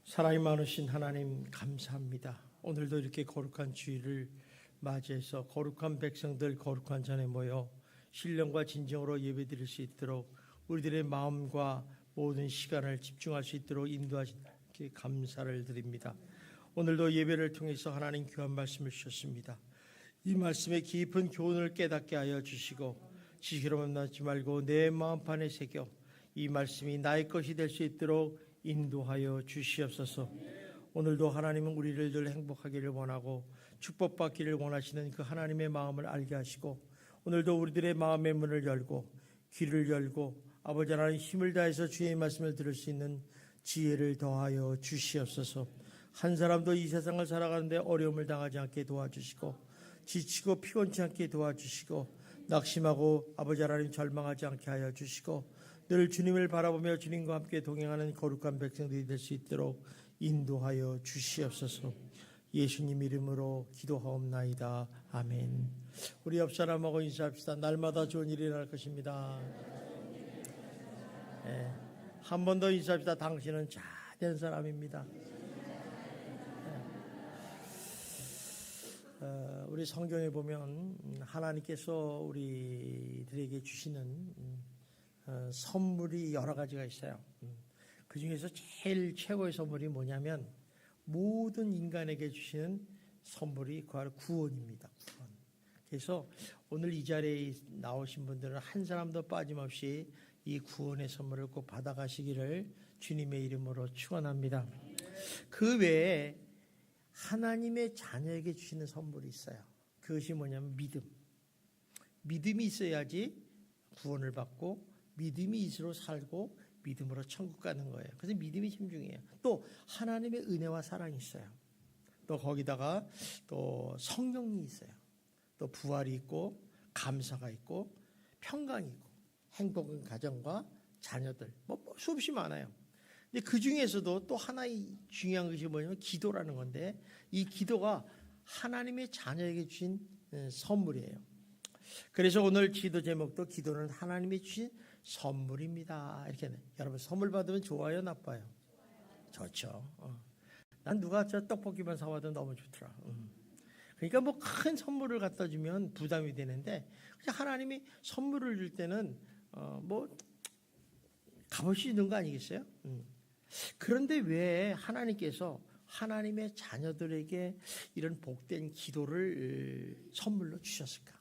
사랑이 많으신 하나님 감사합니다. 오늘도 이렇게 거룩한 주일을 맞이해서 거룩한 백성들 거룩한 전에 모여 신령과 진정으로 예배드릴 수 있도록 우리들의 마음과 모든 시간을 집중할 수 있도록 인도하신 하나님께 감사를 드립니다. 오늘도 예배를 통해서 하나님 귀한 말씀을 주셨습니다. 이 말씀의 깊은 교훈을 깨닫게 하여 주시고 지식으로만 남지 말고 내 마음판에 새겨 이 말씀이 나의 것이 될 수 있도록 인도하여 주시옵소서. 오늘도 하나님은 우리를 늘 행복하기를 원하고 축복받기를 원하시는 그 하나님의 마음을 알게 하시고 오늘도 우리들의 마음의 문을 열고 귀를 열고 아버지 하나님 힘을 다해서 주의 말씀을 들을 수 있는 지혜를 더하여 주시옵소서. 한 사람도 이 세상을 살아가는데 어려움을 당하지 않게 도와주시고 지치고 피곤치 않게 도와주시고 낙심하고 아버지 하나님 절망하지 않게 하여 주시고 늘 주님을 바라보며 주님과 함께 동행하는 거룩한 백성들이 될 수 있도록 인도하여 주시옵소서. 예수님 이름으로 기도하옵나이다. 아멘. 우리 옆 사람하고 인사합시다. 날마다 좋은 일이 날 것입니다. 네. 한 번 더 인사합시다. 당신은 잘된 사람입니다. 네. 우리 성경에 보면 하나님께서 우리들에게 주시는 선물이 여러 가지가 있어요. 그 중에서 제일 최고의 선물이 뭐냐면 모든 인간에게 주시는 선물이 바로 구원입니다. 구원. 그래서 오늘 이 자리에 나오신 분들은 한 사람도 빠짐없이 이 구원의 선물을 꼭 받아가시기를 주님의 이름으로 축원합니다. 그 외에 하나님의 자녀에게 주시는 선물이 있어요. 그것이 뭐냐면 믿음. 믿음이 있어야지 구원을 받고 믿음이 있으로 살고 믿음으로 천국 가는 거예요. 그래서 믿음이 힘중이에요. 또 하나님의 은혜와 사랑이 있어요. 또 거기다가 또 성령이 있어요. 또 부활이 있고 감사가 있고 평강이 있고 행복한 가정과 자녀들 뭐 수없이 많아요. 근데 그 중에서도 또 하나의 중요한 것이 뭐냐면 기도라는 건데 이 기도가 하나님의 자녀에게 주신 선물이에요. 그래서 오늘 기도 제목도 기도는 하나님이 주신 선물입니다. 이렇게 여러분 선물 받으면 좋아요, 나빠요? 좋죠. 난 누가 저 떡볶이만 사와도 너무 좋더라. 그러니까 뭐 큰 선물을 갖다 주면 부담이 되는데 하나님이 선물을 줄 때는 뭐 값을 수 있는 거 아니겠어요? 그런데 왜 하나님께서 하나님의 자녀들에게 이런 복된 기도를 선물로 주셨을까?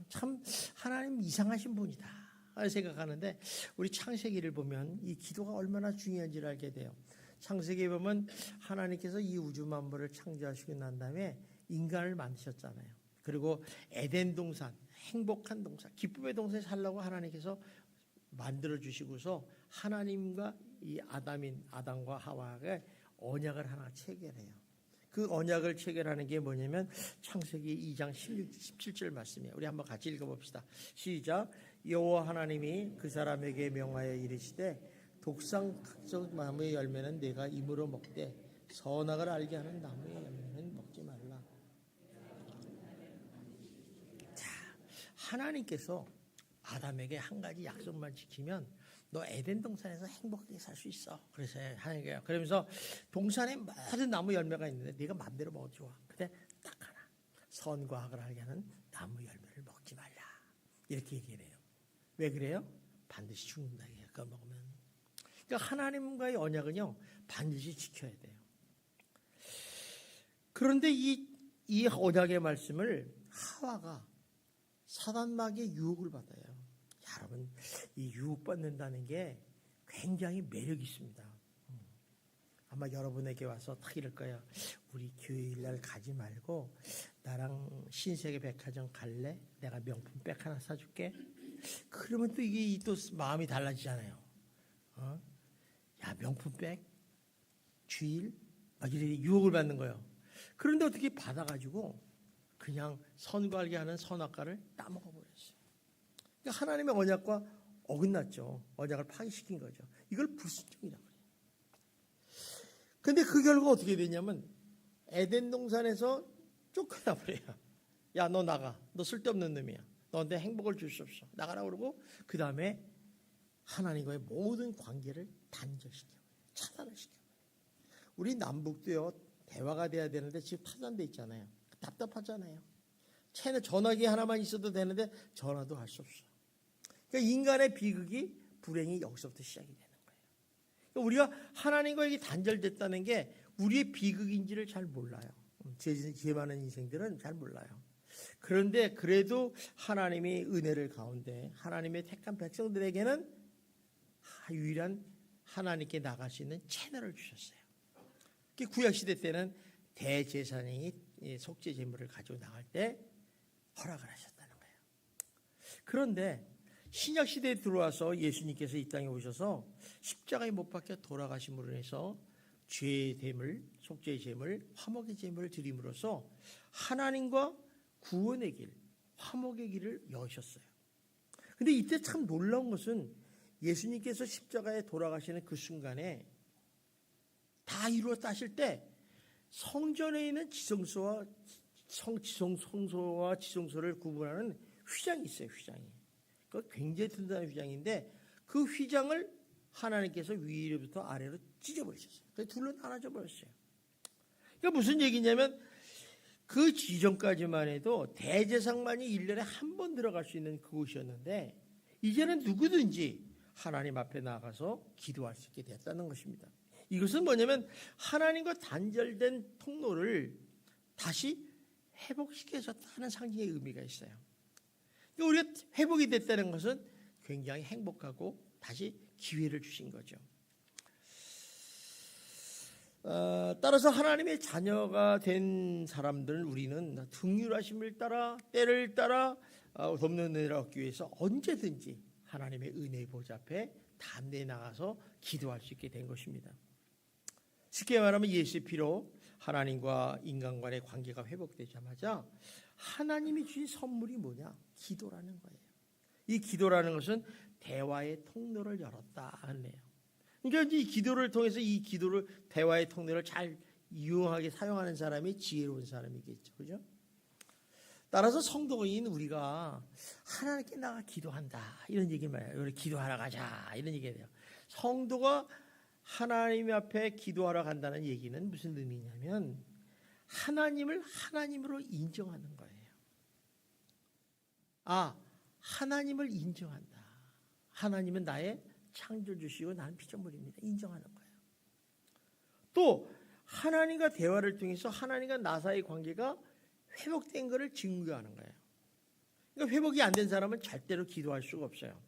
참 하나님 이상하신 분이다 생각하는데 우리 창세기를 보면 이 기도가 얼마나 중요한지를 알게 돼요. 창세기에 보면 하나님께서 이 우주 만물을 창조하시고 난 다음에 인간을 만드셨잖아요. 그리고 에덴 동산, 행복한 동산, 기쁨의 동산에 살라고 하나님께서 만들어 주시고서 하나님과 이 아담과 하와가 언약을 하나 체결해요. 그 언약을 체결하는 게 뭐냐면 창세기 2장 16, 17절 말씀이에요. 우리 한번 같이 읽어봅시다. 시작. 여호와 하나님이 그 사람에게 명하여 이르시되 독상 각종 나무의 열매는 내가 임으로 먹되 선악을 알게 하는 나무의 열매는 먹지 말라. 자, 하나님께서 아담에게 한 가지 약속만 지키면 너 에덴 동산에서 행복하게 살 수 있어. 그래서 하나님께서 그러면서 동산에 모든 나무 열매가 있는데 네가 마음대로 먹어도 좋아. 근데 딱 하나 선과 악을 알게 하는 나무 열매를 먹지 말라. 이렇게 얘기해요. 왜 그래요? 반드시 죽는다. 그거 먹으면. 그러니까 하나님과의 언약은요 반드시 지켜야 돼요. 그런데 이 언약의 말씀을 하와가 사단마귀의 유혹을 받아요. 여러분 이 유혹받는다는 게 굉장히 매력이 있습니다. 아마 여러분에게 와서 딱 이럴 거예요. 우리 교회일날 가지 말고 나랑 신세계 백화점 갈래? 내가 명품백 하나 사줄게. 그러면 또 이게 또 마음이 달라지잖아요. 야 명품백? 주일? 막 이렇게 유혹을 받는 거예요. 그런데 어떻게 받아가지고 그냥 선과 알게 하는 선악과를 따먹어버렸어요. 그러니까 하나님의 언약과 어긋났죠. 언약을 파기시킨 거죠. 이걸 불순종이라고 그래요. 근데 그 결과 어떻게 되냐면 에덴 동산에서 쫓겨나버려요. 야 너 나가. 너 쓸데없는 놈이야. 너한테 행복을 줄 수 없어. 나가라고 그러고 그 다음에 하나님과의 모든 관계를 단절시켜요. 차단을 시켜요. 우리 남북도요, 대화가 돼야 되는데 지금 파산돼 있잖아요. 답답하잖아요. 채널 전화기 하나만 있어도 되는데 전화도 할 수 없어. 그러니까 인간의 비극이, 불행이 여기서부터 시작이 되는 거예요. 그러니까 우리가 하나님과 이게 단절됐다는 게 우리의 비극인지를 잘 몰라요. 죄 많은 인생들은 잘 몰라요. 그런데 그래도 하나님의 은혜를 가운데 하나님의 택한 백성들에게는 유일한 하나님께 나갈 수 있는 채널을 주셨어요. 구약시대 때는 대제사장이 속죄 제물을 가지고 나갈 때 허락을 하셨다는 거예요. 그런데 신약시대에 들어와서 예수님께서 이 땅에 오셔서 십자가에 못 박혀 돌아가심으로 해서 죄의 제물, 속죄의 제물, 화목의 제물을 드림으로써 하나님과 구원의 길, 화목의 길을 여셨어요. 근데 이때 참 놀라운 것은 예수님께서 십자가에 돌아가시는 그 순간에 다 이루었다 하실 때 성전에 있는 지성소와 지성소를 구분하는 휘장이 있어요. 휘장이. 그 굉장히 튼튼한 휘장인데 그 휘장을 하나님께서 위로부터 아래로 찢어버리셨어요. 그래서 둘로 나눠져 버렸어요. 그러니까 무슨 얘기냐면 그 이전까지만 해도 대제사장만이 1년에 한 번 들어갈 수 있는 그곳이었는데 이제는 누구든지 하나님 앞에 나가서 기도할 수 있게 됐다는 것입니다. 이것은 뭐냐면 하나님과 단절된 통로를 다시 회복시켜줬다는 상징의 의미가 있어요. 우리가 회복이 됐다는 것은 굉장히 행복하고 다시 기회를 주신 거죠. 따라서 하나님의 자녀가 된 사람들은 우리는 긍휼하심을 따라 때를 따라 돕는 은혜를 얻기 위해서 언제든지 하나님의 은혜의 보좌 앞에 담대히 나가서 기도할 수 있게 된 것입니다. 쉽게 말하면 예수의 피로 하나님과 인간 간의 관계가 회복되자마자 하나님이 주신 선물이 뭐냐? 기도라는 거예요. 이 기도라는 것은 대화의 통로를 열었다 하네요. 그러니까 이 기도를 통해서 대화의 통로를 잘 유용하게 사용하는 사람이 지혜로운 사람이겠죠. 그죠? 따라서 성도인 우리가 하나님께 나가 기도한다. 이런 얘기를 말해요. 우리 기도하러 가자. 이런 얘기예요. 성도가 하나님 앞에 기도하러 간다는 얘기는 무슨 의미냐면 하나님을 하나님으로 인정하는 거예요. 하나님을 인정한다. 하나님은 나의 창조주시고 나는 피조물입니다. 인정하는 거예요. 또 하나님과 대화를 통해서 하나님과 나 사이의 관계가 회복된 것을 증거하는 거예요. 그러니까 회복이 안 된 사람은 절대로 기도할 수가 없어요.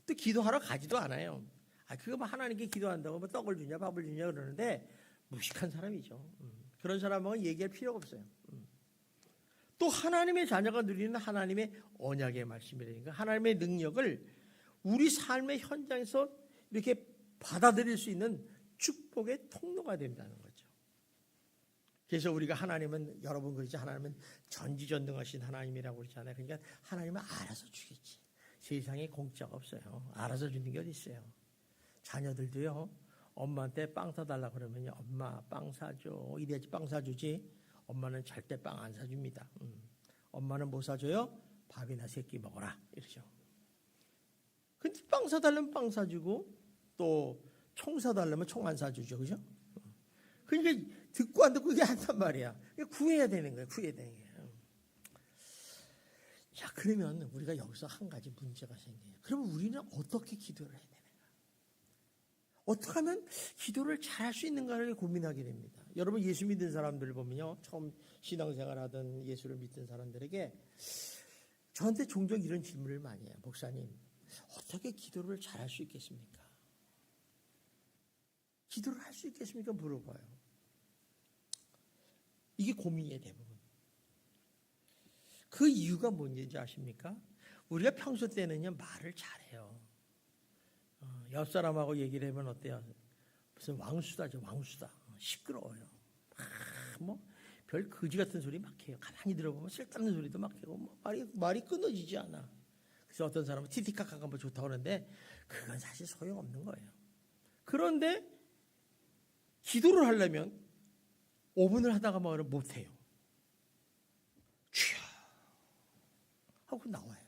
또 기도하러 가지도 않아요. 그거 뭐 하나님께 기도한다고 뭐 떡을 주냐 밥을 주냐 그러는데 무식한 사람이죠. 그런 사람하고는 얘기할 필요가 없어요. 또 하나님의 자녀가 누리는 하나님의 언약의 말씀이라니까 하나님의 능력을 우리 삶의 현장에서 이렇게 받아들일 수 있는 축복의 통로가 된다는 거죠. 그래서 우리가 하나님은 여러분 그러지 하나님은 전지전능하신 하나님이라고 그러잖아요. 그러니까 하나님은 알아서 주겠지. 세상에 공짜가 없어요. 알아서 주는 게 어디 있어요. 자녀들도요. 엄마한테 빵 사달라 그러면요. 엄마 빵 사줘. 이래야지 빵 사주지. 엄마는 절대 빵 안 사줍니다. 엄마는 뭐 사줘요? 밥이나 새끼 먹어라. 이러죠. 근데 빵 사달라면 빵 사주고 또 총 사달라면 총 안 사주죠. 그죠? 그러니까 듣고 안 듣고 이게 한단 말이야. 구해야 되는 거예요. 구해야 되는 거예요. 자, 그러면 우리가 여기서 한 가지 문제가 생겨요. 그러면 우리는 어떻게 기도를 해야 되는가? 어떻게 하면 기도를 잘 할 수 있는가를 고민하게 됩니다. 여러분 예수 믿는 사람들을 보면요. 처음 신앙생활하던 예수를 믿던 사람들에게 저한테 종종 이런 질문을 많이 해요. 목사님, 어떻게 기도를 잘 할 수 있겠습니까? 기도를 할 수 있겠습니까? 물어봐요. 이게 고민이에요, 대부분. 그 이유가 뭔지 아십니까? 우리가 평소 때는요, 말을 잘해요. 옆 사람하고 얘기를 하면 어때요? 무슨 왕수다죠, 왕수다. 시끄러워요. 별 거지 같은 소리 막 해요. 가만히 들어보면 쓸데없는 소리도 막 해요. 말이 끊어지지 않아. 그래서 어떤 사람은 티티카카가 뭐 좋다고 하는데 그건 사실 소용없는 거예요. 그런데 기도를 하려면 5분을 하다가 말을 못해요. 주여 하고 나와요.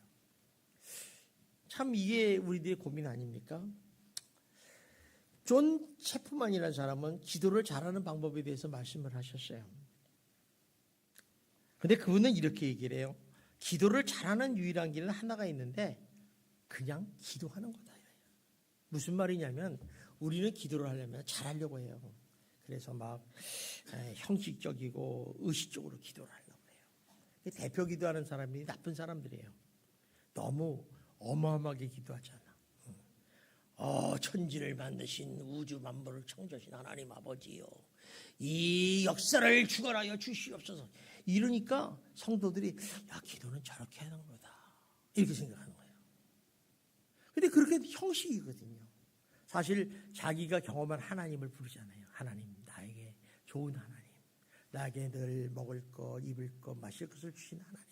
참 이게 우리들의 고민 아닙니까? 존 체프만이라는 사람은 기도를 잘하는 방법에 대해서 말씀을 하셨어요. 근데 그분은 이렇게 얘기를 해요. 기도를 잘하는 유일한 길은 하나가 있는데 그냥 기도하는 거다. 무슨 말이냐면 우리는 기도를 하려면 잘하려고 해요. 그래서 막 형식적이고 의식적으로 기도를 하려고 해요. 대표 기도하는 사람이 나쁜 사람들이에요. 너무 어마어마하게 기도하잖아. 천지를 만드신 우주 만물을 창조하신 하나님 아버지요, 이 역사를 주관하여 주시옵소서. 이러니까 성도들이 야, 기도는 저렇게 하는 거다 이렇게 생각하는 거예요. 근데 그렇게 형식이거든요. 사실 자기가 경험한 하나님을 부르잖아요. 하나님, 나에게 좋은 하나님, 나에게 늘 먹을 것, 입을 것, 마실 것을 주신 하나님,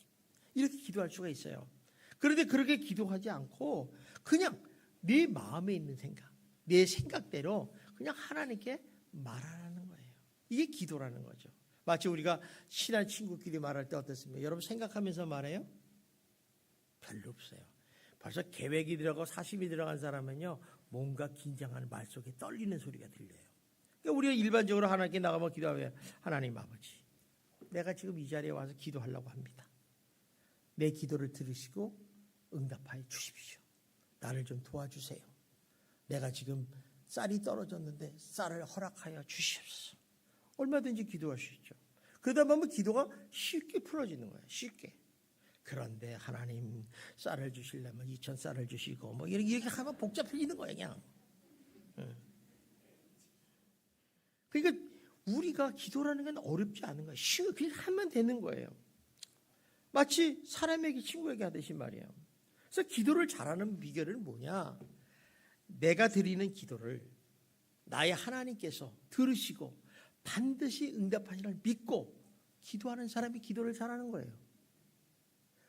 이렇게 기도할 수가 있어요. 그런데 그렇게 기도하지 않고 그냥 내 마음에 있는 생각, 내 생각대로 그냥 하나님께 말하는 거예요. 이게 기도라는 거죠. 마치 우리가 친한 친구끼리 말할 때 어떻습니까? 여러분 생각하면서 말해요? 별로 없어요. 벌써 계획이 들어가고 사심이 들어간 사람은요, 뭔가 긴장하는 말 속에 떨리는 소리가 들려요. 그러니까 우리가 일반적으로 하나님께 나가면 기도하면 하나님 아버지, 내가 지금 이 자리에 와서 기도하려고 합니다. 내 기도를 들으시고 응답하여 주십시오. 나를 좀 도와주세요. 내가 지금 쌀이 떨어졌는데 쌀을 허락하여 주시옵소서. 얼마든지 기도할 수 있죠. 그러다 보면 기도가 쉽게 풀어지는 거예요. 쉽게. 그런데 하나님 쌀을 주시려면 2,000쌀을 주시고 뭐 이렇게 하면 복잡해지는 거예요. 그냥. 그러니까 우리가 기도라는 건 어렵지 않은 거예요. 쉬워. 그냥 하면 되는 거예요. 마치 사람에게 친구에게 하듯이 말이에요. 그래서 기도를 잘하는 비결은 뭐냐? 내가 드리는 기도를 나의 하나님께서 들으시고 반드시 응답하시는 걸 믿고 기도하는 사람이 기도를 잘하는 거예요.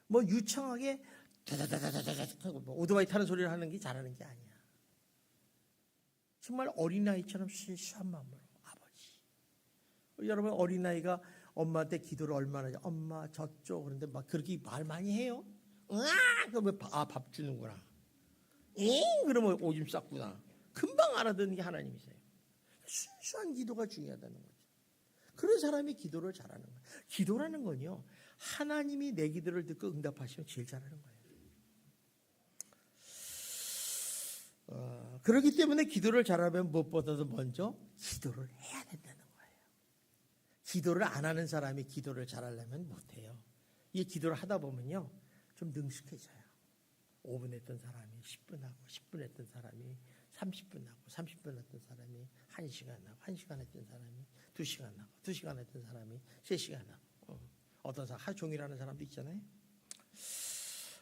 뭐 유창하게 다다다다다다 하고 뭐 오토바이 타는 소리를 하는 게 잘하는 게 아니야. 정말 어린아이처럼 순수한 마음으로 아버지. 여러분 어린아이가 엄마한테 기도를 얼마나 하죠? 엄마 저쪽. 그런데 막 그렇게 말 많이 해요. 그러면 밥 주는구나. 그러면 오줌 쌌구나. 금방 알아듣는 게 하나님이세요. 순수한 기도가 중요하다는 거죠. 그런 사람이 기도를 잘하는 거예요. 기도라는 건요, 하나님이 내 기도를 듣고 응답하시면 제일 잘하는 거예요. 그렇기 때문에 기도를 잘하면 무엇보다도 먼저 기도를 해야 된다는 거예요. 기도를 안 하는 사람이 기도를 잘하려면 못해요. 이 기도를 하다 보면요, 좀 능숙해져요. 5분 했던 사람이 10분 하고, 10분 했던 사람이 30분 하고, 30분 했던 사람이 1시간 하고, 1시간 했던 사람이 2시간 하고, 2시간 했던 사람이 3시간 하고, 어떤 사람 하루 종일 하는 사람도 있잖아요.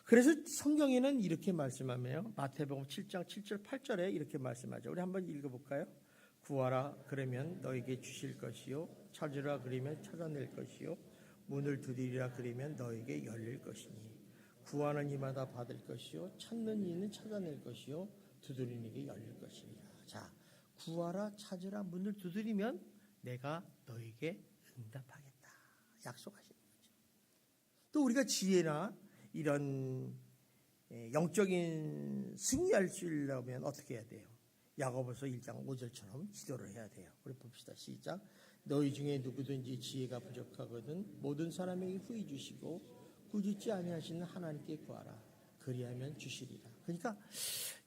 그래서 성경에는 이렇게 말씀하며요. 마태복음 7장 7절 8절에 이렇게 말씀하죠. 우리 한번 읽어볼까요? 구하라 그러면 너에게 주실 것이요, 찾으라 그러면 찾아낼 것이요, 문을 두드리라 그러면 너에게 열릴 것이니 구하는 이마다 받을 것이요, 찾는 이는 찾아낼 것이요, 두드리는 이에게 열릴 것이니라. 자, 구하라, 찾으라, 문을 두드리면 내가 너에게 응답하겠다 약속하시는 거죠. 또 우리가 지혜나 이런 영적인 승리할 수 있려면 어떻게 해야 돼요? 야고보서 1장 5절처럼 기도를 해야 돼요. 우리 봅시다. 시작. 너희 중에 누구든지 지혜가 부족하거든 모든 사람에게 후히 주시고 꾸짖지 아니하시는 하나님께 구하라. 그리하면 주시리라. 그러니까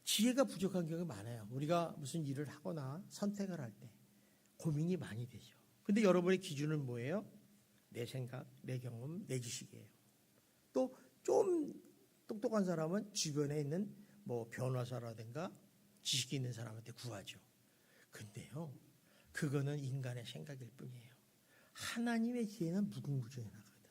지혜가 부족한 경우가 많아요. 우리가 무슨 일을 하거나 선택을 할 때 고민이 많이 되죠. 근데 여러분의 기준은 뭐예요? 내 생각, 내 경험, 내 지식이에요. 또 좀 똑똑한 사람은 주변에 있는 뭐 변호사라든가 지식이 있는 사람한테 구하죠. 근데요, 그거는 인간의 생각일 뿐이에요. 하나님의 지혜는 무궁무진하거든.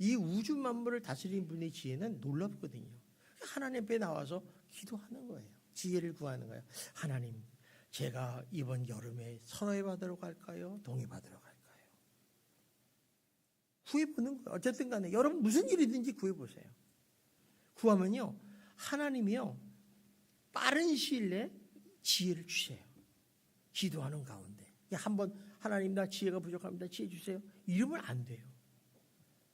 이 우주 만물을 다스리는 분의 지혜는 놀랍거든요. 하나님 앞에 나와서 기도하는 거예요. 지혜를 구하는 거예요. 하나님, 제가 이번 여름에 설화에 받으러 갈까요? 동해 받으러 갈까요? 구해보는 거예요. 어쨌든 간에 여러분 무슨 일이든지 구해보세요. 구하면요, 하나님이요 빠른 시일 내에 지혜를 주세요. 기도하는 가운데 한번 하나님 나 지혜가 부족합니다. 지혜 주세요. 이러면 안 돼요.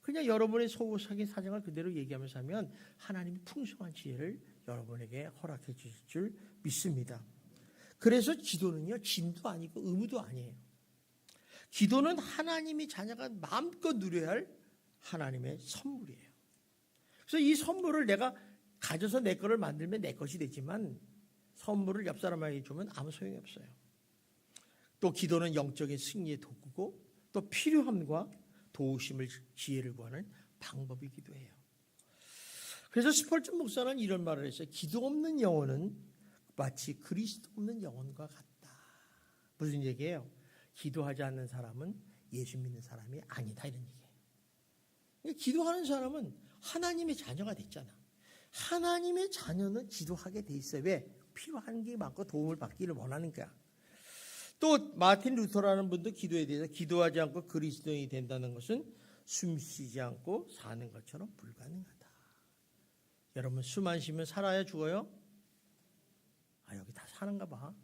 그냥 여러분의 소소하게 사정을 그대로 얘기하면서 하면 하나님이 풍성한 지혜를 여러분에게 허락해 주실 줄 믿습니다. 그래서 기도는요, 짐도 아니고 의무도 아니에요. 기도는 하나님이 자녀가 마음껏 누려야 할 하나님의 선물이에요. 그래서 이 선물을 내가 가져서 내 거를 만들면 내 것이 되지만 선물을 옆 사람에게 주면 아무 소용이 없어요. 또 기도는 영적인 승리의 도구고 또 필요함과 도우심을 지혜를 구하는 방법이기도 해요. 그래서 스펄전 목사는 이런 말을 했어요. 기도 없는 영혼은 마치 그리스도 없는 영혼과 같다. 무슨 얘기예요? 기도하지 않는 사람은 예수 믿는 사람이 아니다 이런 얘기예요. 그러니까 기도하는 사람은 하나님의 자녀가 됐잖아. 하나님의 자녀는 기도하게 돼 있어요. 왜? 필요한 게 많고 도움을 받기를 원하는 거야. 또 마틴 루터라는 분도 기도에 대해서 기도하지 않고 그리스도인이 된다는 것은 숨쉬지 않고 사는 것처럼 불가능하다. 여러분 숨 안 쉬면 살아야 죽어요? 여기 다 사는가 봐.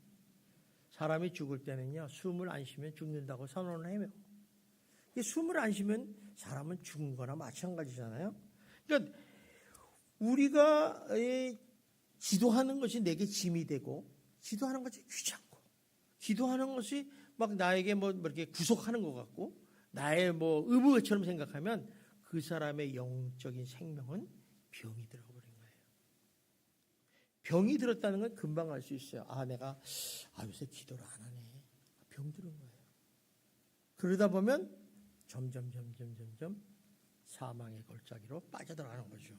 사람이 죽을 때는요, 숨을 안 쉬면 죽는다고 선언을 해요. 숨을 안 쉬면 사람은 죽은 거나 마찬가지잖아요. 그러니까 우리가 기도하는 것이 내게 짐이 되고 기도하는 것이 귀찮고 기도하는 것이 막 나에게 뭐 이렇게 구속하는 것 같고 나의 뭐 의무처럼 생각하면 그 사람의 영적인 생명은 병이 들어버린 거예요. 병이 들었다는 건 금방 알 수 있어요. 내가 요새 기도를 안 하네. 병 들은 거예요. 그러다 보면 점점 사망의 골짜기로 빠져들어가는 거죠.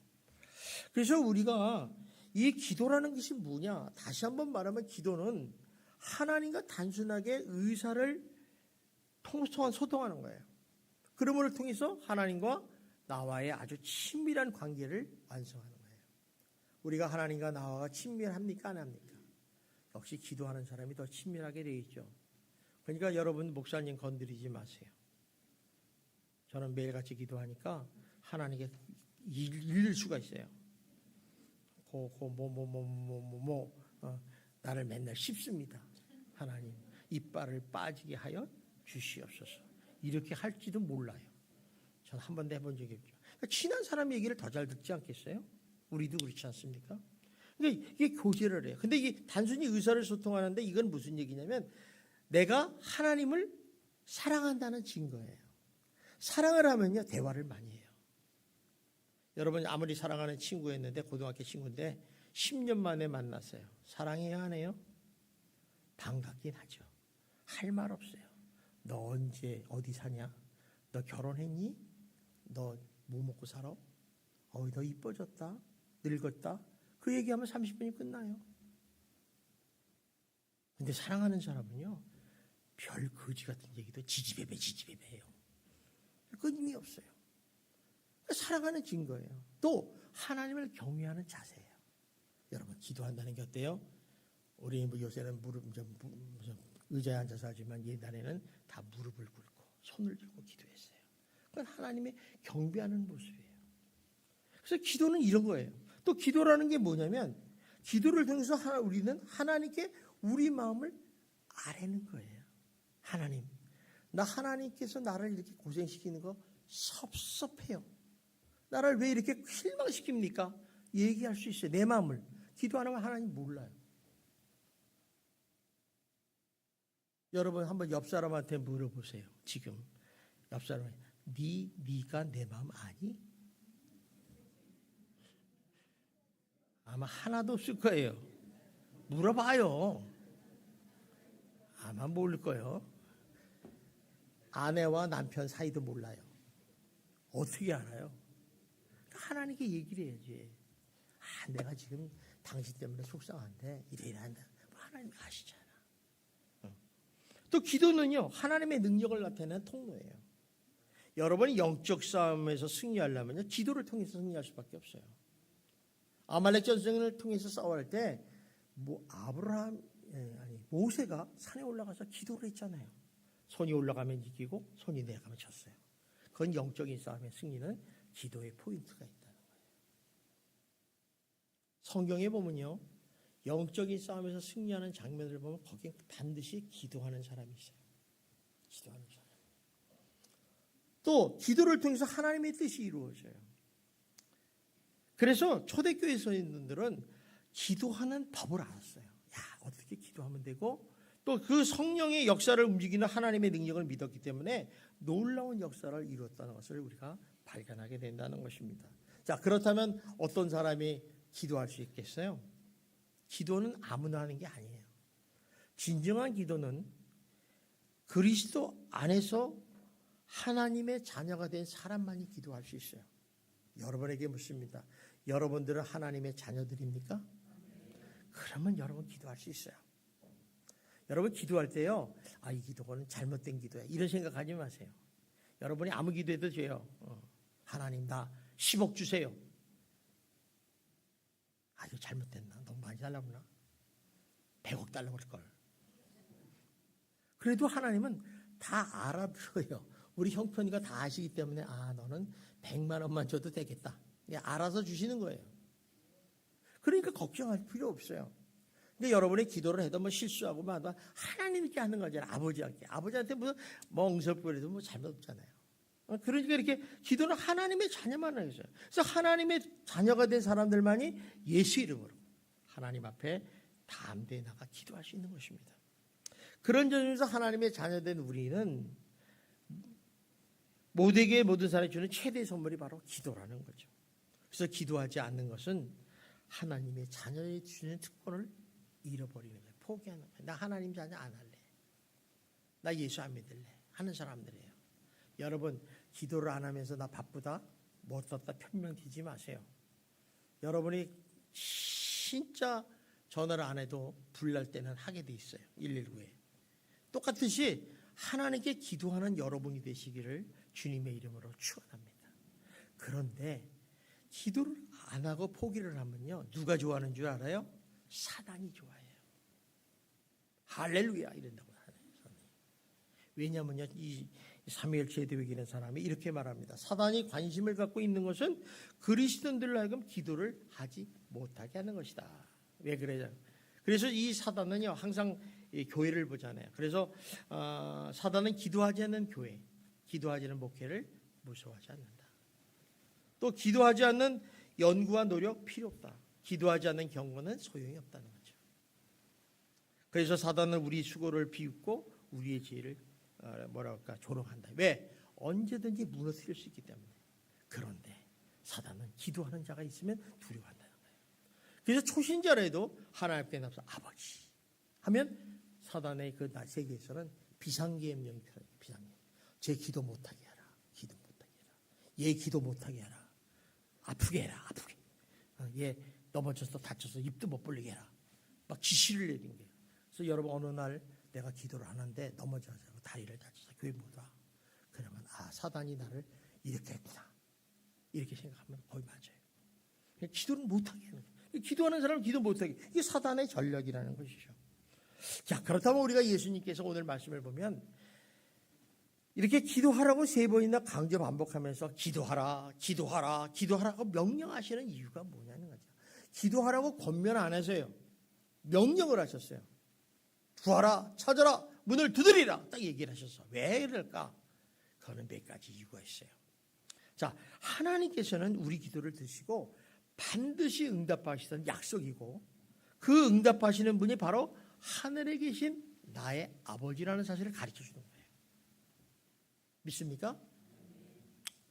그래서 우리가 이 기도라는 것이 뭐냐? 다시 한번 말하면 기도는 하나님과 단순하게 의사를 통한 소통하는 거예요. 그러므로 통해서 하나님과 나와의 아주 친밀한 관계를 완성하는 거예요. 우리가 하나님과 나와 친밀합니까? 안 합니까? 역시 기도하는 사람이 더 친밀하게 되어 있죠. 그러니까 여러분 목사님 건드리지 마세요. 저는 매일같이 기도하니까 하나님께 잃을 수가 있어요. 나를 맨날 씹습니다. 하나님 이빨을 빠지게 하여 주시옵소서. 이렇게 할지도 몰라요. 전 한 번도 해본 적이 없죠. 그러니까 친한 사람 얘기를 더 잘 듣지 않겠어요? 우리도 그렇지 않습니까? 그러니까 이게 교제를 해요. 근데 이게 단순히 의사를 소통하는데 이건 무슨 얘기냐면 내가 하나님을 사랑한다는 증거예요. 사랑을 하면요 대화를 많이 해요. 여러분 아무리 사랑하는 친구였는데 고등학교 친구인데 10년 만에 만났어요. 사랑해야 하네요? 반갑긴 하죠. 할 말 없어요. 너 언제 어디 사냐? 너 결혼했니? 너 뭐 먹고 살아? 너 이뻐졌다? 늙었다? 그 얘기하면 30분이 끝나요. 근데 사랑하는 사람은요 별 거지 같은 얘기도 지지배배 해요. 끊임이 없어요. 사랑하는 증거예요. 또 하나님을 경외하는 자세예요. 여러분 기도한다는 게 어때요? 우리 요새는 의자에 앉아서 하지만 옛날에는 다 무릎을 꿇고 손을 들고 기도했어요. 그건 하나님의 경배하는 모습이에요. 그래서 기도는 이런 거예요. 또 기도라는 게 뭐냐면 기도를 통해서 우리는 하나님께 우리 마음을 아뢰는 거예요. 하나님, 나 하나님께서 나를 이렇게 고생시키는 거 섭섭해요. 나를 왜 이렇게 실망시킵니까? 얘기할 수 있어요. 내 마음을. 기도 안 하면 하나님 몰라요. 여러분 한번 옆 사람한테 물어보세요. 지금 옆 사람한테 네가 내 마음 아니? 아마 하나도 없을 거예요. 물어봐요. 아마 모를 거예요. 아내와 남편 사이도 몰라요. 어떻게 알아요? 하나님께 얘기를 해야지. 내가 지금 당신 때문에 속상한데 이래 한다. 하나님 아시잖아. 또 기도는요 하나님의 능력을 나타내는 통로예요. 여러분이 영적 싸움에서 승리하려면요 기도를 통해서 승리할 수밖에 없어요. 아말렉 전쟁을 통해서 싸워할 때 모세가 산에 올라가서 기도를 했잖아요. 손이 올라가면 이기고 손이 내려가면 졌어요. 그건 영적인 싸움의 승리는 기도의 포인트가 있다는 거예요. 성경에 보면요 영적인 싸움에서 승리하는 장면을 보면 거기에 반드시 기도하는 사람이 있어요. 기도하는 사람. 또 기도를 통해서 하나님의 뜻이 이루어져요. 그래서 초대교회 선생님들은 기도하는 법을 알았어요. 어떻게 기도하면 되고 또 그 성령의 역사를 움직이는 하나님의 능력을 믿었기 때문에 놀라운 역사를 이루었다는 것을 우리가 발견하게 된다는 것입니다. 자, 그렇다면 어떤 사람이 기도할 수 있겠어요? 기도는 아무나 하는 게 아니에요. 진정한 기도는 그리스도 안에서 하나님의 자녀가 된 사람만이 기도할 수 있어요. 여러분에게 묻습니다. 여러분들은 하나님의 자녀들입니까? 그러면 여러분 기도할 수 있어요. 여러분 기도할 때요, 이 기도는 잘못된 기도야, 이런 생각하지 마세요. 여러분이 아무 기도해도 돼요. 하나님 나 10억 주세요. 이거 잘못됐나? 너무 많이 달라고 그러나? 100억 달라고 그럴걸. 그래도 하나님은 다 알아들어요. 우리 형편이가 다 아시기 때문에 너는 100만 원만 줘도 되겠다. 알아서 주시는 거예요. 그러니까 걱정할 필요 없어요. 근데 여러분이 기도를 해도 실수하고 하나님께 하는 거잖아요. 아버지한테 무슨 멍석거리도 잘못 없잖아요. 그러니까 이렇게 기도는 하나님의 자녀만 하겠어요. 그래서 하나님의 자녀가 된 사람들만이 예수 이름으로 하나님 앞에 담대히 나가 기도할 수 있는 것입니다. 그런 점에서 하나님의 자녀된 우리는 모두에게 모든 사람이 주는 최대의 선물이 바로 기도라는 거죠. 그래서 기도하지 않는 것은 하나님의 자녀에 주는 특권을 잃어버리는 거예요. 포기하는 거예요. 나 하나님 자녀 안 할래. 나 예수 안 믿을래. 하는 사람들이에요. 여러분 기도를 안 하면서 나 바쁘다, 못 썼다 편명되지 마세요. 여러분이 진짜 전화를 안 해도 불날 때는 하게 돼 있어요. 119에. 똑같이 하나님께 기도하는 여러분이 되시기를 주님의 이름으로 축원합니다. 그런데 기도를 안 하고 포기를 하면요, 누가 좋아하는 줄 알아요? 사단이 좋아해요. 할렐루야 이런다고 하네요. 왜냐하면요, 이 사무엘 제대위기라는 사람이 이렇게 말합니다. 사단이 관심을 갖고 있는 것은 그리스도인들로 하여금 기도를 하지 못하게 하는 것이다. 왜 그래요? 그래서 이 사단은요, 항상 이 교회를 보잖아요. 그래서 사단은 기도하지 않는 교회, 기도하지 않는 목회를 무서워하지 않는다. 또 기도하지 않는 연구와 노력 필요 없다. 기도하지 않는 경고는 소용이 없다는 거죠. 그래서 사단은 우리 수고를 비웃고 우리의 지혜를 조롱한다. 왜? 언제든지 무너뜨릴 수 있기 때문에. 그런데 사단은 기도하는 자가 있으면 두려워한다는 거예요. 그래서 초신자라도 하나님께 나서 아버지 하면 사단의 그 세계에서는 비상계엄령이 필요해요. 비상계엄. 제 기도 못하게 하라. 기도 못하게 해라. 얘 기도 못하게 하라. 아프게 해라. 아프게. 얘 넘어져서 다쳐서 입도 못 벌리게 해라. 막 지시를 내린 거예요. 그래서 여러분 어느 날 내가 기도를 하는데 넘어져서 다리를 다쳐서 교회 못 와. 그러면 사단이 나를 이렇게 했구나. 이렇게 생각하면 거의 맞아요. 기도를 못하게 하는 거예요. 기도하는 사람은 기도 못하게. 이게 사단의 전략이라는 것이죠. 자, 그렇다면 우리가 예수님께서 오늘 말씀을 보면 이렇게 기도하라고 3번이나 강조 반복하면서 기도하라, 기도하라, 기도하라고 명령하시는 이유가 뭐냐는 거죠. 기도하라고 권면 안 해서요. 명령을 하셨어요. 구하라, 찾아라, 문을 두드리라 딱 얘기를 하셔서 왜 그럴까? 그거는 몇 가지 이유가 있어요. 자, 하나님께서는 우리 기도를 드시고 반드시 응답하시던 약속이고 그 응답하시는 분이 바로 하늘에 계신 나의 아버지라는 사실을 가르쳐 주는 거예요. 믿습니까?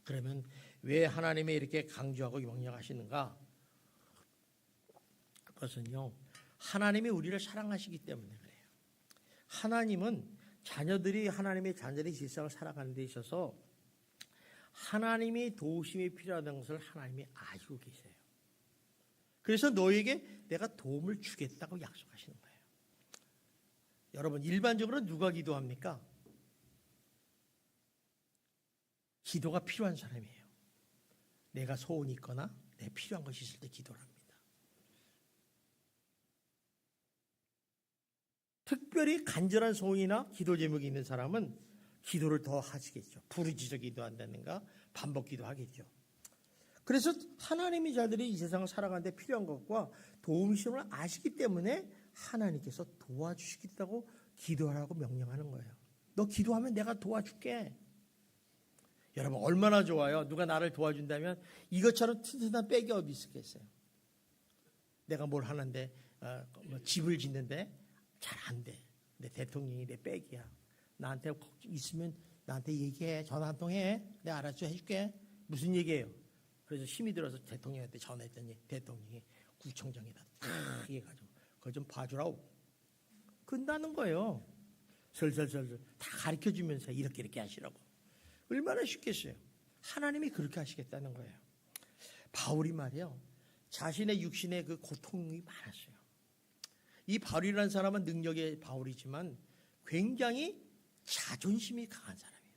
그러면 왜 하나님이 이렇게 강조하고 명령하시는가? 그것은요, 하나님이 우리를 사랑하시기 때문에 그래요. 하나님은 자녀들이 하나님의 자녀들이 세상을 살아가는 데 있어서 하나님이 도우심이 필요하다는 것을 하나님이 알고 계세요. 그래서 너에게 내가 도움을 주겠다고 약속하시는 거예요. 여러분 일반적으로 누가 기도합니까? 기도가 필요한 사람이에요. 내가 소원이 있거나 내 필요한 것이 있을 때 기도를 합니다. 특별히 간절한 소원이나 기도 제목이 있는 사람은 기도를 더 하시겠죠. 부르짖어 기도한다든가 반복 기도하겠죠. 그래서 하나님의 자들이 이 세상을 살아가는 데 필요한 것과 도움심을 아시기 때문에 하나님께서 도와주시겠다고 기도하라고 명령하는 거예요. 너 기도하면 내가 도와줄게. 여러분 얼마나 좋아요. 누가 나를 도와준다면 이것처럼 튼튼한 백이 어디 있겠어요. 내가 뭘 하는데 뭐 집을 짓는데 잘 안 돼. 내 대통령이 내 백이야. 나한테 있으면 나한테 얘기해. 전화 한 통 해. 내가 알아서 해줄게. 무슨 얘기예요? 그래서 힘이 들어서 대통령한테 전화했더니 대통령이 구청장에다 탁 얘기해가지고 그거 좀 봐주라고. 끝나는 거예요. 설설설설 다 가르쳐주면서 이렇게 하시라고. 얼마나 쉽겠어요. 하나님이 그렇게 하시겠다는 거예요. 바울이 말이요, 자신의 육신의 그 고통이 많았어요. 이 바울이라는 사람은 능력의 바울이지만 굉장히 자존심이 강한 사람이에요.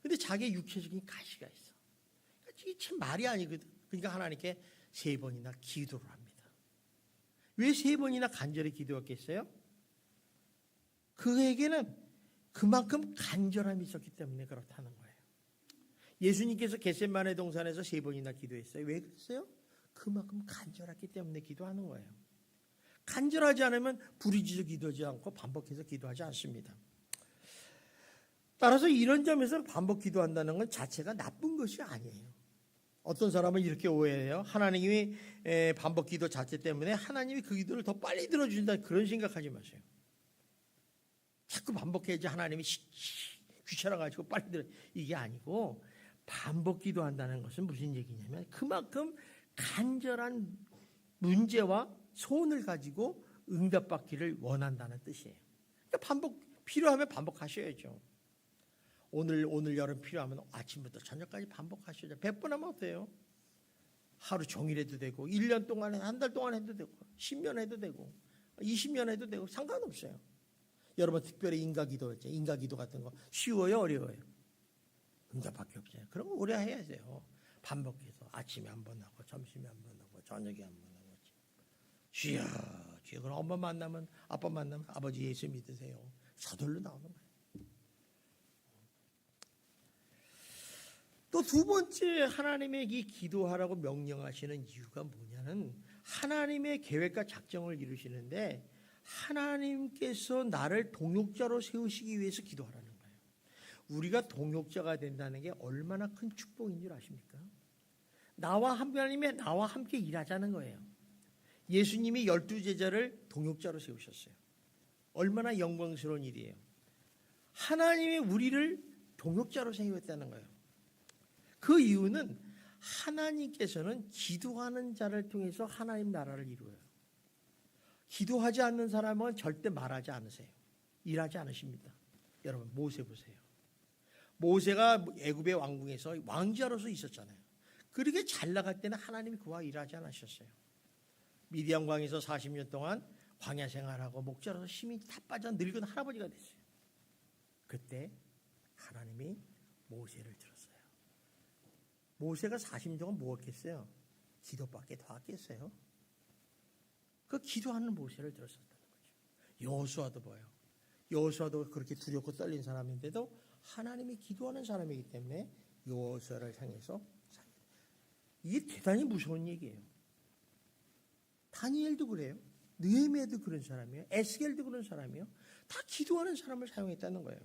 근데 자기의 육체적인 가시가 있어. 이게 참 말이 아니거든. 그러니까 하나님께 3번이나 기도를 합니다. 왜 3번이나 간절히 기도했겠어요? 그에게는 그만큼 간절함이 있었기 때문에 그렇다는 거예요. 예수님께서 겟세마네 동산에서 3번이나 기도했어요. 왜 그랬어요? 그만큼 간절했기 때문에 기도하는 거예요. 간절하지 않으면 부르짖어 기도하지 않고 반복해서 기도하지 않습니다. 따라서 이런 점에서 반복 기도한다는 건 자체가 나쁜 것이 아니에요. 어떤 사람은 이렇게 오해해요. 하나님이 반복 기도 자체 때문에 하나님이 그 기도를 더 빨리 들어준다, 그런 생각하지 마세요. 자꾸 반복해야지 하나님이 귀찮아가지고 빨리 들어, 이게 아니고, 반복 기도한다는 것은 무슨 얘기냐면 그만큼 간절한 문제와 소원을 가지고 응답받기를 원한다는 뜻이에요. 그러니까 필요하면 반복하셔야죠. 오늘 여름 필요하면 아침부터 저녁까지 반복하셔야죠. 100번 하면 어때요? 하루 종일 해도 되고 1년 동안, 한 달 동안 해도 되고 10년 해도 되고 20년 해도 되고 상관없어요. 여러분 특별히 인가기도 같은 거 쉬워요, 어려워요? 응답밖에 없어요. 그럼 오래 해야 돼요. 반복해서 아침에 한 번 하고 점심에 한 번 하고 저녁에 한 번 하고. 주여 그럼 엄마 만나면, 아빠 만나면 아버지 예수 믿으세요. 저절로 나오는 거예요. 또 2번째 하나님에게 기도하라고 명령하시는 이유가 뭐냐는, 하나님의 계획과 작정을 이루시는데 하나님께서 나를 동역자로 세우시기 위해서 기도하라는 거예요. 우리가 동역자가 된다는 게 얼마나 큰 축복인 줄 아십니까? 하나님이 나와 함께 일하자는 거예요. 예수님이 12제자를 동역자로 세우셨어요. 얼마나 영광스러운 일이에요. 하나님이 우리를 동역자로 세우셨다는 거예요. 그 이유는 하나님께서는 기도하는 자를 통해서 하나님 나라를 이루어요. 기도하지 않는 사람은 절대 말하지 않으세요. 일하지 않으십니다. 여러분 모세 보세요. 모세가 애굽의 왕궁에서 왕자로서 있었잖아요. 그렇게 잘 나갈 때는 하나님이 그와 일하지 않으셨어요. 미디안 광에서 40년 동안 광야 생활하고 목자로서 힘이 다 빠져 늙은 할아버지가 됐어요. 그때 하나님이 모세를 들었어요. 모세가 40년 동안 뭐 했겠어요? 기도밖에 더 했겠어요? 그 기도하는 모세를 들었었다는 거죠. 여호수아도 봐요. 여호수아도 그렇게 두렵고 떨린 사람인데도 하나님이 기도하는 사람이기 때문에 여호수아를 향해서, 이게 대단히 무서운 얘기예요. 다니엘도 그래요. 느헤미야도 그런 사람이에요. 에스겔도 그런 사람이에요. 다 기도하는 사람을 사용했다는 거예요.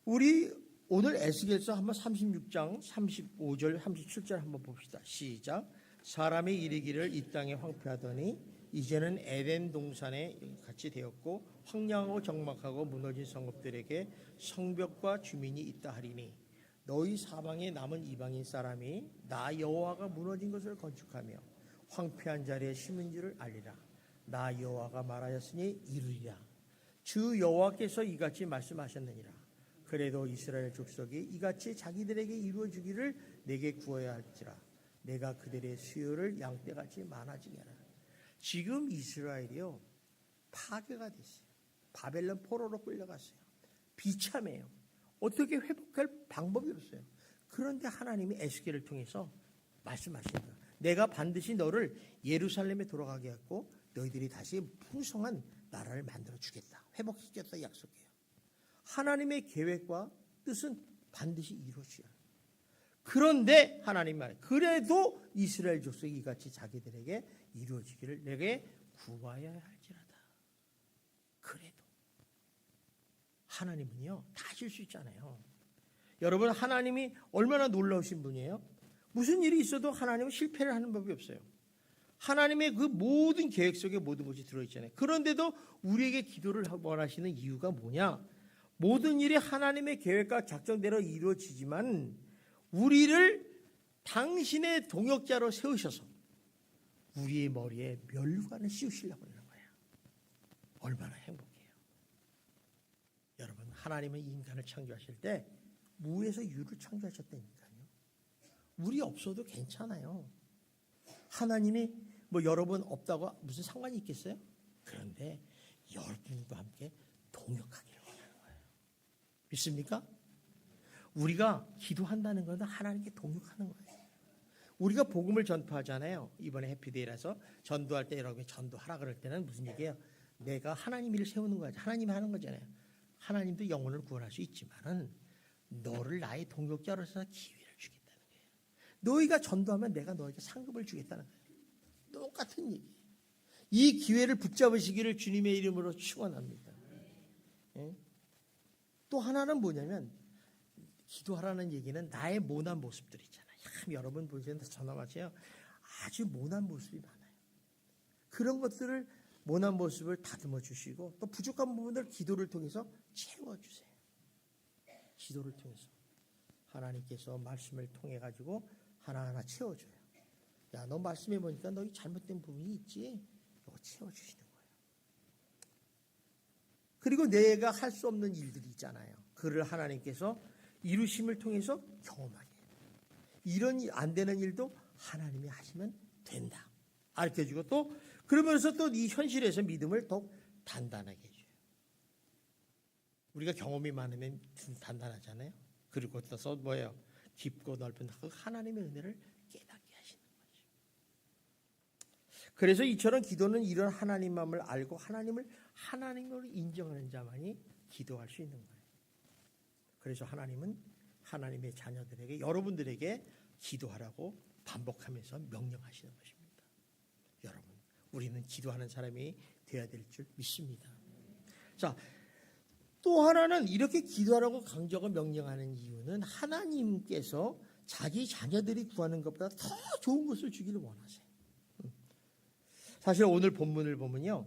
우리 오늘 에스겔서 한번 36장 35절 37절 한번 봅시다. 시작. 사람이 이르기를 이 땅에 황폐하더니 이제는 에덴 동산에 같이 되었고 황량하고 적막하고 무너진 성읍들에게 성벽과 주민이 있다 하리니 너희 사방에 남은 이방인 사람이 나 여호와가 무너진 것을 건축하며 황폐한 자리에 심은 줄을 알리라. 나 여호와가 말하였으니 이루리라. 주 여호와께서 이같이 말씀하셨느니라. 그래도 이스라엘 족속이 이같이 자기들에게 이루어주기를 내게 구해야 할지라. 내가 그들의 수요를 양떼같이 많아지게 하라. 지금 이스라엘이요 파괴가 됐어요. 바벨론 포로로 끌려갔어요. 비참해요. 어떻게 회복할 방법이 없어요. 그런데 하나님이 에스겔을 통해서 말씀하십니다. 내가 반드시 너를 예루살렘에 돌아가게 했고 너희들이 다시 풍성한 나라를 만들어 주겠다. 회복시켰다 약속해요. 하나님의 계획과 뜻은 반드시 이루어져야 해요. 그런데 하나님 말, 그래도 이스라엘 족속이 이같이 자기들에게 이루어지기를 내게 구하여야 할지라다. 그래도 하나님은요 다 하실 수 있잖아요. 여러분 하나님이 얼마나 놀라우신 분이에요. 무슨 일이 있어도 하나님은 실패를 하는 법이 없어요. 하나님의 그 모든 계획 속에 모든 것이 들어있잖아요. 그런데도 우리에게 기도를 원하시는 이유가 뭐냐? 모든 일이 하나님의 계획과 작정대로 이루어지지만 우리를 당신의 동역자로 세우셔서 우리의 머리에 면류관을 씌우시려고 하는 거예요. 얼마나 행복해요. 여러분, 하나님은 인간을 창조하실 때 무에서 유를 창조하셨다니까요. 우리 없어도 괜찮아요. 하나님이 뭐 여러분 없다고 무슨 상관이 있겠어요? 그런데 여러분과 함께 동역하기를 원하는 거예요. 믿습니까? 우리가 기도한다는 것은 하나님께 동역하는 거예요. 우리가 복음을 전파하잖아요. 이번에 해피데이라서 전도할 때 여러분이 전도하라 그럴 때는 무슨 얘기예요? 내가 하나님 일을 세우는 거야. 하나님이 하는 거잖아요. 하나님도 영혼을 구원할 수 있지만은 너를 나의 동역자로서 기회를 주겠다는 거예요. 너희가 전도하면 내가 너에게 상급을 주겠다는 거예요. 똑같은 얘기예요. 이 기회를 붙잡으시기를 주님의 이름으로 축원합니다. 예? 또 하나는 뭐냐면 기도하라는 얘기는 나의 모난 모습들 있잖아요. 참 여러분 보시는 저나 마찬가지예요. 아주 모난 모습이 많아요. 그런 것들을 모난 모습을 다듬어 주시고 또 부족한 부분을 기도를 통해서 채워주세요. 기도를 통해서 하나님께서 말씀을 통해 가지고 하나하나 채워줘요. 야, 너 말씀해 보니까 너희 잘못된 부분이 있지? 이거 채워주시는 거예요. 그리고 내가 할 수 없는 일들이 있잖아요. 그를 하나님께서 이루심을 통해서 경험하게 해요. 이런 안 되는 일도 하나님이 하시면 된다. 알려주고 또 그러면서 또 이 현실에서 믿음을 더욱 단단하게 해줘요. 우리가 경험이 많으면 단단하잖아요. 그리고 또 뭐예요? 깊고 넓은 그 하나님의 은혜를 깨닫게 하시는 거죠. 그래서 이처럼 기도는 이런 하나님 마음을 알고 하나님을 하나님으로 인정하는 자만이 기도할 수 있는 거예요. 그래서 하나님은 하나님의 자녀들에게 여러분들에게 기도하라고 반복하면서 명령하시는 것입니다. 여러분, 우리는 기도하는 사람이 되어야 될 줄 믿습니다. 자, 또 하나는 이렇게 기도하라고 강조하고 명령하는 이유는 하나님께서 자기 자녀들이 구하는 것보다 더 좋은 것을 주기를 원하세요. 사실 오늘 본문을 보면요,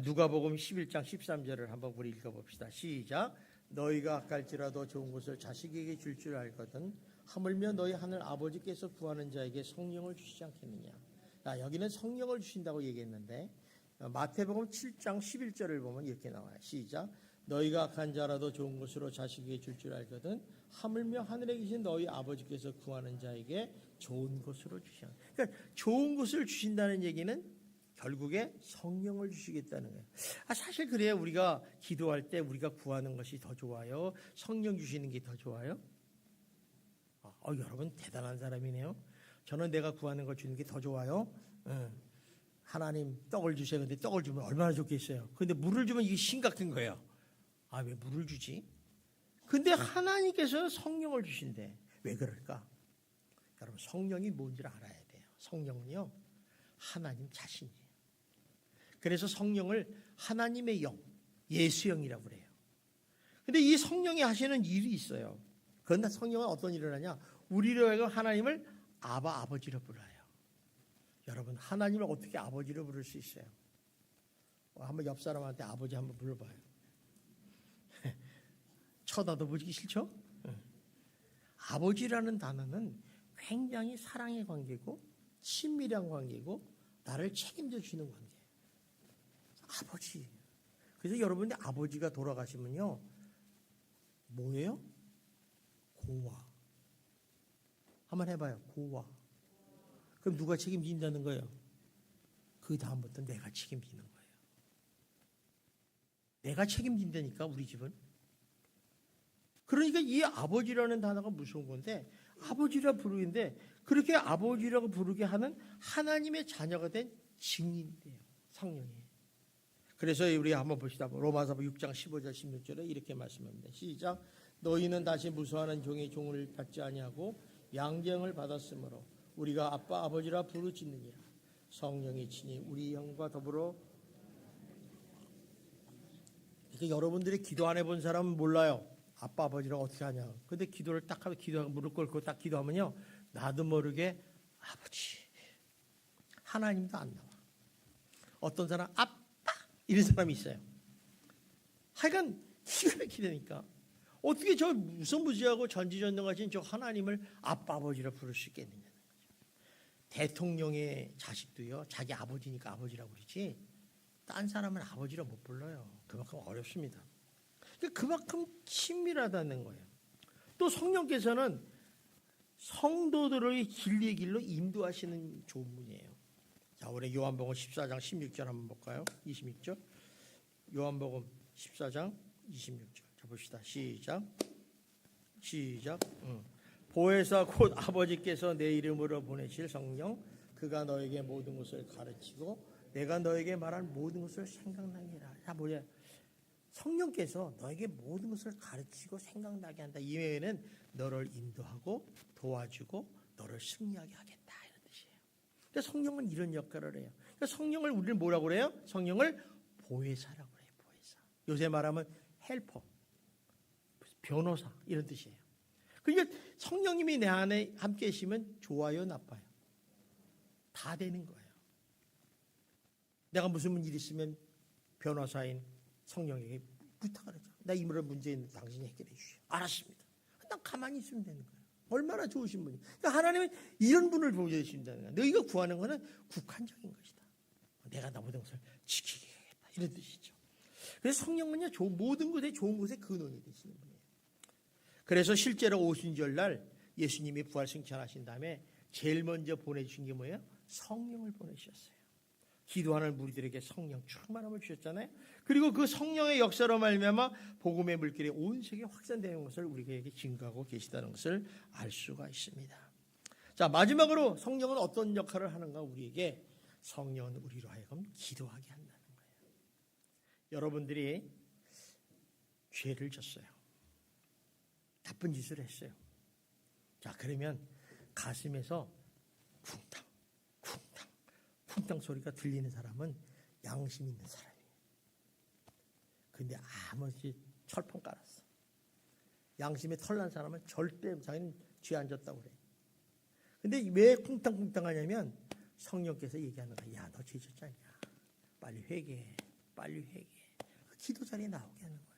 누가복음 11장 13절을 한번 우리 읽어봅시다. 시작. 너희가 악할지라도 좋은 것을 자식에게 줄 줄 알거든 하물며 너희 하늘 아버지께서 구하는 자에게 성령을 주시지 않겠느냐. 여기는 성령을 주신다고 얘기했는데 마태복음 7장 11절을 보면 이렇게 나와요. 시작. 너희가 악한 자라도 좋은 것으로 자식에게 줄 줄 알거든 하물며 하늘에 계신 너희 아버지께서 구하는 자에게 좋은 것으로 주시지 않겠느냐. 그러니까 좋은 것을 주신다는 얘기는 결국에 성령을 주시겠다는 거예요. 사실 그래요. 우리가 기도할 때 우리가 구하는 것이 더 좋아요? 성령 주시는 게 더 좋아요? 여러분 대단한 사람이네요. 저는 내가 구하는 걸 주는 게 더 좋아요. 하나님 떡을 주세요. 근데 떡을 주면 얼마나 좋겠어요. 근데 물을 주면 이게 심각한 거예요. 왜 물을 주지? 근데 하나님께서는 성령을 주신대. 왜 그럴까? 여러분 성령이 뭔지를 알아야 돼요. 성령은요 하나님 자신이에요. 그래서 성령을 하나님의 영, 예수영이라고 그래요. 근데 이 성령이 하시는 일이 있어요. 그런데 성령은 어떤 일을 하냐? 우리로 하여금 하나님을 아버지로 불러요. 여러분 하나님을 어떻게 아버지로 부를 수 있어요? 한번 옆 사람한테 아버지 한번 불러봐요. 쳐다도 보기 싫죠? 아버지라는 단어는 굉장히 사랑의 관계고 친밀한 관계고 나를 책임져 주시는 관계예요. 아버지. 그래서 여러분이 아버지가 돌아가시면요 뭐예요? 고아. 한번 해봐요. 고아. 그럼 누가 책임진다는 거예요? 그 다음부터 내가 책임지는 거예요. 내가 책임진다니까 우리 집은. 그러니까 이 아버지라는 단어가 무서운 건데 아버지라 부르는데 그렇게 아버지라고 부르게 하는 하나님의 자녀가 된 증인이에요. 성령이. 그래서 우리 한번 봅시다. 로마서 6장 15절 16절에 이렇게 말씀합니다. 시작. 너희는 다시 무수하는 종의 종을 받지 아니하고 양정을 받았으므로 우리가 아빠 아버지라 부르짖느니라. 성령이 친히 우리 영과 더불어. 그러니까 여러분들이 기도 안 해본 사람은 몰라요. 아빠 아버지라고 어떻게 하냐. 근데 기도를 딱 하면 기도하고 무릎 꿇고 딱 기도하면요 나도 모르게 아버지 하나님도 안 나와. 어떤 사람 아빠 이런 사람이 있어요. 하여간 기가 막히다니까. 어떻게 저 무서무지하고 전지전능하신 저 하나님을 아빠 아버지라 부를 수 있겠느냐. 대통령의 자식도요, 자기 아버지니까 아버지라고 그러지 딴 사람은 아버지라 못 불러요. 그만큼 어렵습니다. 그만큼 친밀하다는 거예요. 또 성령께서는 성도들의 진리의 길로 인도하시는 좋은 분이에요. 자, 우리 요한복음 14장 16절 한번 볼까요? 26절. 요한복음 14장 26절. 자, 봅시다. 시작. 보혜사 곧 아버지께서 내 이름으로 보내실 성령, 그가 너에게 모든 것을 가르치고 내가 너에게 말한 모든 것을 생각나게 해라. 자, 뭐야? 성령께서 너에게 모든 것을 가르치고 생각나게 한다. 이 외에는 너를 인도하고 도와주고 너를 승리하게 하겠다, 이런 뜻이에요. 그러니까 성령은 이런 역할을 해요. 그러니까 성령을 우리는 뭐라고 그래요? 성령을 보혜사라고 그래요. 보혜사. 요새 말하면 헬퍼, 변호사 이런 뜻이에요. 그러니까 성령님이 내 안에 함께 계시면 좋아요, 나빠요? 다 되는 거예요. 내가 무슨 일 있으면 변호사인 성령에게 부탁을 하죠. 나 이 문제 있는데 당신이 해결해 주시오. 알았습니다. 난 가만히 있으면 되는 거예요. 얼마나 좋으신 분이. 그러니까 하나님은 이런 분을 보여주신다는 거야. 너희가 구하는 것은 국한적인 것이다. 내가 나 모든 것을 지키게 하겠다, 이런 뜻이죠. 그래서 성령은요, 모든 것에 좋은 것의 근원이 되시는 분이에요. 그래서 실제로 오순절날 예수님이 부활 승천하신 다음에 제일 먼저 보내주신 게 뭐예요? 성령을 보내주셨어요. 기도하는 무리들에게 성령 충만함을 주셨잖아요. 그리고 그 성령의 역사로 말미암아 복음의 물길이 온 세계에 확산되는 것을 우리에게 증거하고 계시다는 것을 알 수가 있습니다. 자, 마지막으로 성령은 어떤 역할을 하는가? 우리에게 성령은 우리로 하여금 기도하게 한다는 거예요. 여러분들이 죄를 졌어요. 나쁜 짓을 했어요. 자, 그러면 가슴에서 쿵탕 쿵탕 소리가 들리는 사람은 양심 있는 사람이에요. 근데 아무리 철판 깔았어. 양심에 털난 사람은 절대 자기는 죄 안 졌다고 그래. 근데 왜 쿵탕쿵탕 하냐면 성령께서 얘기하는 거야. 야, 너 죄 졌지 않냐? 빨리 회개해. 빨리 회개해. 그 기도 자리에 나오게 하는 거예요.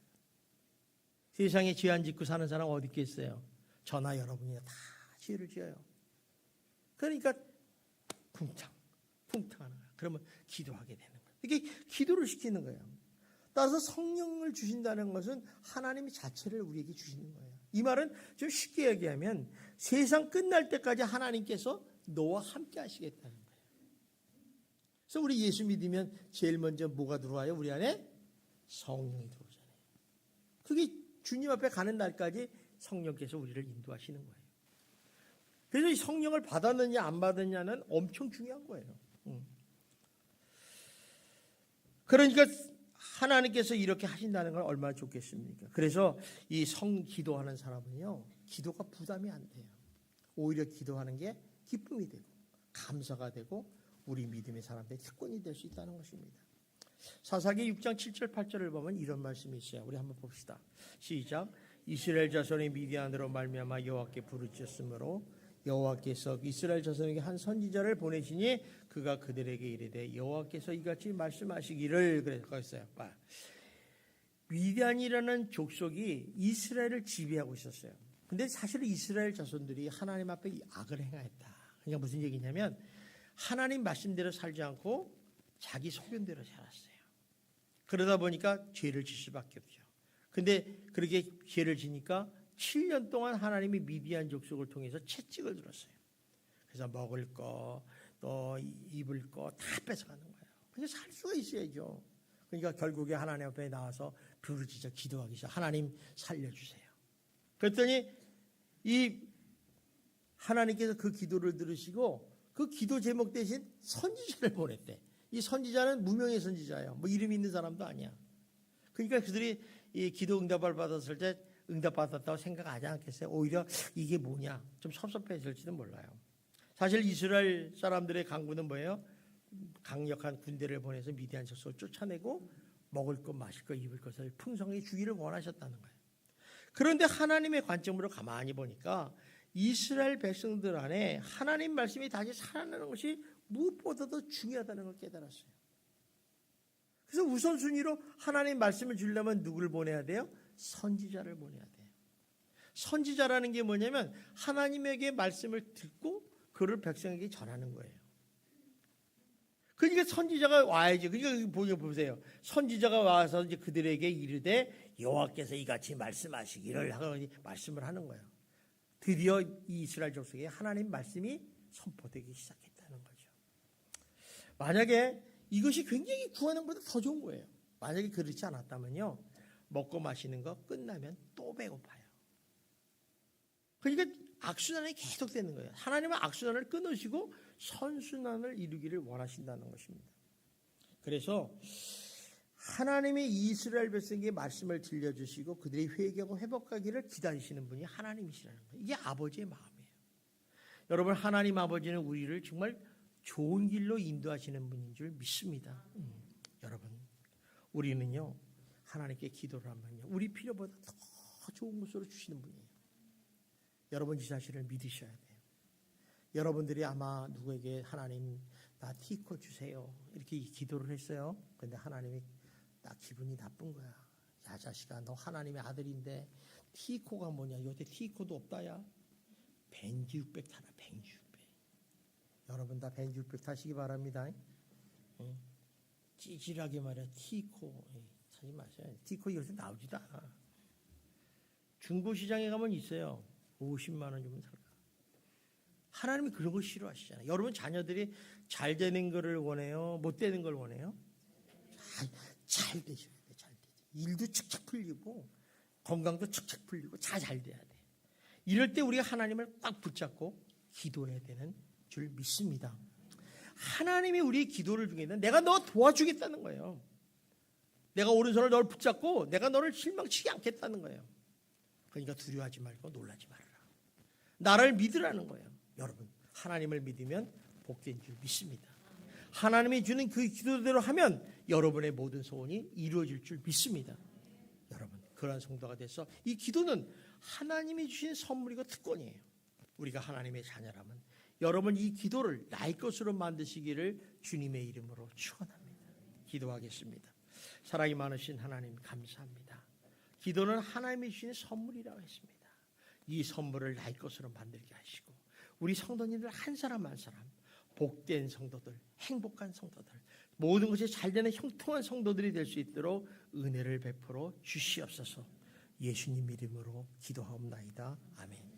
세상에 죄 안 짓고 사는 사람 어디 있겠어요? 저나 여러분이나 다 죄를 지어요. 그러니까 쿵탕 하는 거야. 그러면 기도하게 되는 거예요. 이게 기도를 시키는 거예요. 따라서 성령을 주신다는 것은 하나님의 자체를 우리에게 주시는 거예요. 이 말은 좀 쉽게 얘기하면 세상 끝날 때까지 하나님께서 너와 함께 하시겠다는 거예요. 그래서 우리 예수 믿으면 제일 먼저 뭐가 들어와요? 우리 안에 성령이 들어오잖아요. 그게 주님 앞에 가는 날까지 성령께서 우리를 인도하시는 거예요. 그래서 이 성령을 받았느냐 안 받았느냐는 엄청 중요한 거예요. 그러니까 하나님께서 이렇게 하신다는 건 얼마나 좋겠습니까? 그래서 이 기도하는 사람은요, 기도가 부담이 안 돼요. 오히려 기도하는 게 기쁨이 되고 감사가 되고 우리 믿음의 사람들의 특권이 될 수 있다는 것입니다. 사사기 6장 7절 8절을 보면 이런 말씀이 있어요. 우리 한번 봅시다. 시작. 이스라엘 자손이 미디안으로 말미암아 여호와께 부르짖었으므로 여호와께서 이스라엘 자손에게 한 선지자를 보내시니 그가 그들에게 이르되 여호와께서 이같이 말씀하시기를 그랬어요. 미디안이라는 족속이 이스라엘을 지배하고 있었어요. 근데 사실 이스라엘 자손들이 하나님 앞에 악을 행하였다. 그러니까 무슨 얘기냐면 하나님 말씀대로 살지 않고 자기 소견대로 살았어요. 그러다 보니까 죄를 질 수밖에 없죠. 근데 그렇게 죄를 지니까 7년 동안 하나님이 미디안 족속을 통해서 채찍을 들었어요. 그래서 먹을 거, 또 입을 거 다 뺏어가는 거예요. 근데 살 수가 있어야죠. 그러니까 결국에 하나님 앞에 나와서 부르짖어 기도하기 시작. 하나님 살려주세요. 그랬더니 이 하나님께서 그 기도를 들으시고 그 기도 제목 대신 선지자를 보냈대. 이 선지자는 무명의 선지자예요. 뭐 이름 있는 사람도 아니야. 그러니까 그들이 이 기도 응답을 받았을 때 응답받았다고 생각하지 않겠어요? 오히려 이게 뭐냐 좀 섭섭해질지도 몰라요. 사실 이스라엘 사람들의 강구는 뭐예요? 강력한 군대를 보내서 미디안 족속을 쫓아내고 먹을 것, 마실 것, 입을 것을 풍성하게 주기를 원하셨다는 거예요. 그런데 하나님의 관점으로 가만히 보니까 이스라엘 백성들 안에 하나님 말씀이 다시 살아나는 것이 무엇보다도 중요하다는 걸 깨달았어요. 그래서 우선순위로 하나님 말씀을 주려면 누구를 보내야 돼요? 선지자를 보내야 돼요. 선지자라는 게 뭐냐면 하나님에게 말씀을 듣고 그를 백성에게 전하는 거예요. 그러니까 선지자가 와야지. 그러니까 보세요. 선지자가 와서 이제 그들에게 이르되 여호와께서 이같이 말씀하시기를 하고 말씀을 하는 거예요. 드디어 이 이스라엘 족속에 하나님 말씀이 선포되기 시작했다는 거죠. 만약에 이것이 굉장히 구하는 것보다 더 좋은 거예요. 만약에 그렇지 않았다면요, 먹고 마시는 거 끝나면 또 배고파요. 그러니까 악순환이 계속되는 거예요. 하나님은 악순환을 끊으시고 선순환을 이루기를 원하신다는 것입니다. 그래서 하나님이 이스라엘 백성에게 말씀을 들려주시고 그들이 회개하고 회복하기를 기다리시는 분이 하나님이시라는 거예요. 이게 아버지의 마음이에요. 여러분, 하나님 아버지는 우리를 정말 좋은 길로 인도하시는 분인 줄 믿습니다. 여러분, 우리는요 하나님께 기도를 하면요 우리 필요보다 더 좋은 것으로 주시는 분이에요. 여러분 이 사실을 믿으셔야 돼요. 여러분들이 아마 누구에게 하나님 나 티코 주세요 이렇게 기도를 했어요. 근데 하나님이 나 기분이 나쁜 거야. 야 자식아, 너 하나님의 아들인데 티코가 뭐냐? 요새 티코도 없다. 야 벤지 600 타라. 벤지 600. 여러분 다 벤지 600 타시기 바랍니다. 찌질하게 말이야. 티코 타지 마세요. 티코 요새 나오지도 않아. 중고시장에 가면 있어요. 50만 원 주면 살까? 하나님이 그런 걸 싫어하시잖아요. 여러분 자녀들이 잘 되는 거를 원해요? 못 되는 걸 원해요? 잘 되셔야 돼. 잘 돼. 일도 착착 풀리고 건강도 착착 풀리고 잘 돼야 돼. 이럴 때 우리가 하나님을 꽉 붙잡고 기도해야 되는 줄 믿습니다. 하나님이 우리의 기도를 중에는 내가 너 도와주겠다는 거예요. 내가 오른손을 널 붙잡고 내가 너를 실망치게 않겠다는 거예요. 그러니까 두려워하지 말고 놀라지 말아라. 나를 믿으라는 거예요. 여러분, 하나님을 믿으면 복된 줄 믿습니다. 하나님이 주는 그 기도대로 하면 여러분의 모든 소원이 이루어질 줄 믿습니다. 여러분, 그러한 성도가 돼서 이 기도는 하나님이 주신 선물이고 특권이에요. 우리가 하나님의 자녀라면 여러분 이 기도를 나의 것으로 만드시기를 주님의 이름으로 축원합니다. 기도하겠습니다. 사랑이 많으신 하나님 감사합니다. 기도는 하나님이 주신 선물이라고 했습니다. 이 선물을 나의 것으로 만들게 하시고 우리 성도님들 한 사람 한 사람 복된 성도들, 행복한 성도들, 모든 것이 잘되는 형통한 성도들이 될 수 있도록 은혜를 베풀어 주시옵소서. 예수님 이름으로 기도하옵나이다. 아멘.